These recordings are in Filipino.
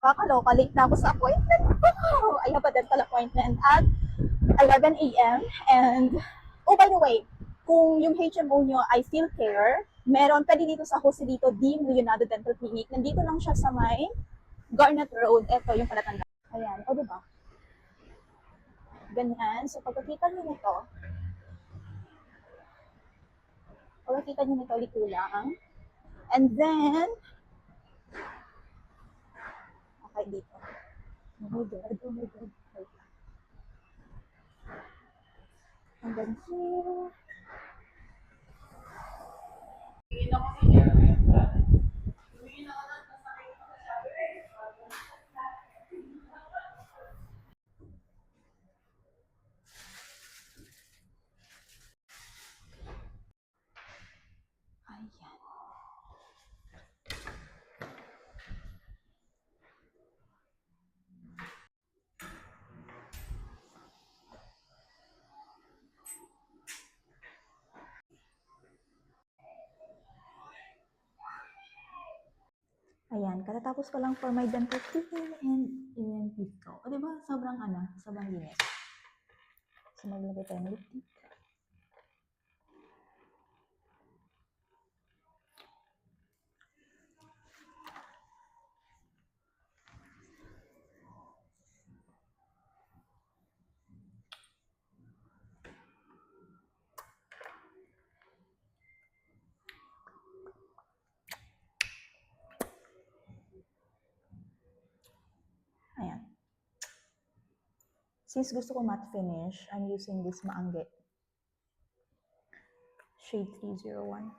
Kakaloka, late na ako sa appointment ko. I have a dental appointment at 11 a.m. And, oh, by the way, kung yung HMO nyo ay PhilCare, meron pwede dito sa Joselito D. Leonardo Dental Clinic. Nandito lang siya sa may Garnet Road. Ito yung palatanda. Ayan, o diba? Ganyan. So, pagkakita nyo nito, liko lang. And then, okay, dito. Oh my God, oh my God. And then here. Ayan. Ayan, katatapos ko lang for my dental treatment and dito. O, diba? Sobrang linis. So, maglagay tayo ng lip tint. Ayan. Since gusto ko matte finish, I'm using this Maangge. Shade 301.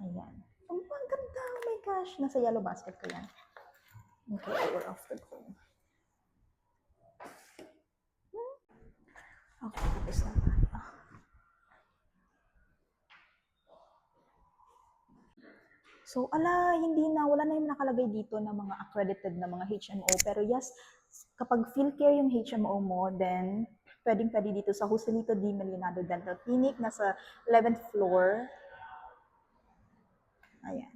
Ayan. Ang ganda! Oh my gosh! Nasa yellow basket ko yan. Okay, we're off the comb. Okay, tapos na tayo. So, wala na yung nakalagay dito na mga accredited na mga HMO. Pero yes, kapag PhilCare yung HMO mo, then pwede dito sa Joselito D. Leonardo Dental Clinic, nasa 11th floor. Ayan.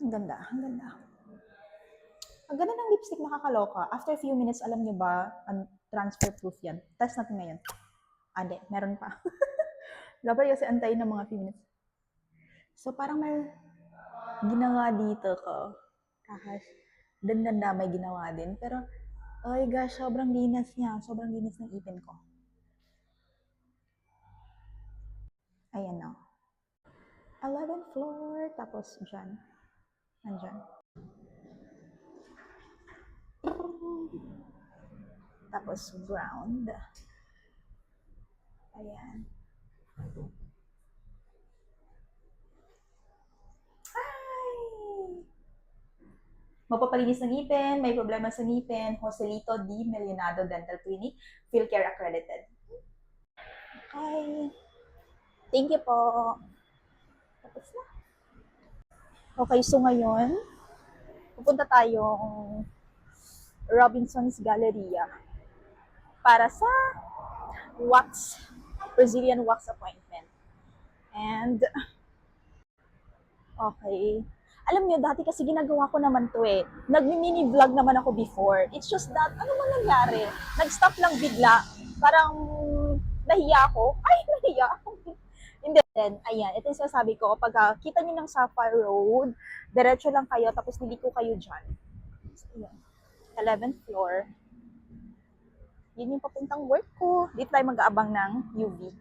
Ang ganda, ang ganda. Ang ganda ng lipstick, nakakaloka. After a few minutes, alam nyo ba, transfer proof yan. Test natin ngayon. Hindi, meron pa. Dapat kasi antayin ng mga few minutes. So, parang may ginawa dito ko. Kahas, ganda may ginawa din. Pero, oh my gosh, sobrang linis niya. Sobrang linis ng ipin ko. Ayan na. 11th floor, tapos dyan. Nandyan. Tapos ground. Ayan. Ay! Mapapalinis ng ngipin, may problema sa ngipin, Joselito D. Leonardo Dental Clinic, PhilCare accredited. Okay. Thank you po. Tapos na. Okay, so ngayon, pupunta tayong Robinson's Galleria para sa Brazilian wax appointment. And, okay. Alam nyo, dati kasi ginagawa ko naman to eh. Nag-mini vlog naman ako before. It's just that, ano man nangyari? Nag-stop lang bigla. Parang, nahiya ako. Ay, nahiya ako. And then, ayan, ito yung sasabi ko, pag kita nyo ng Sapphire Road, diretso lang kayo, tapos niliko kayo dyan. So, ayan. 11th floor. Yun yung papuntang work ko. Dito tayo mag-aabang ng UV.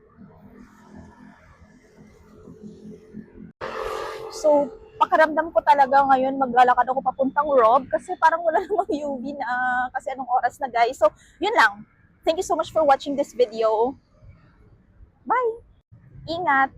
So, pakaramdam ko talaga ngayon maglalakad ako papuntang Rob kasi parang wala namang UV na kasi anong oras na guys. So, yun lang. Thank you so much for watching this video. Bye! Ingat!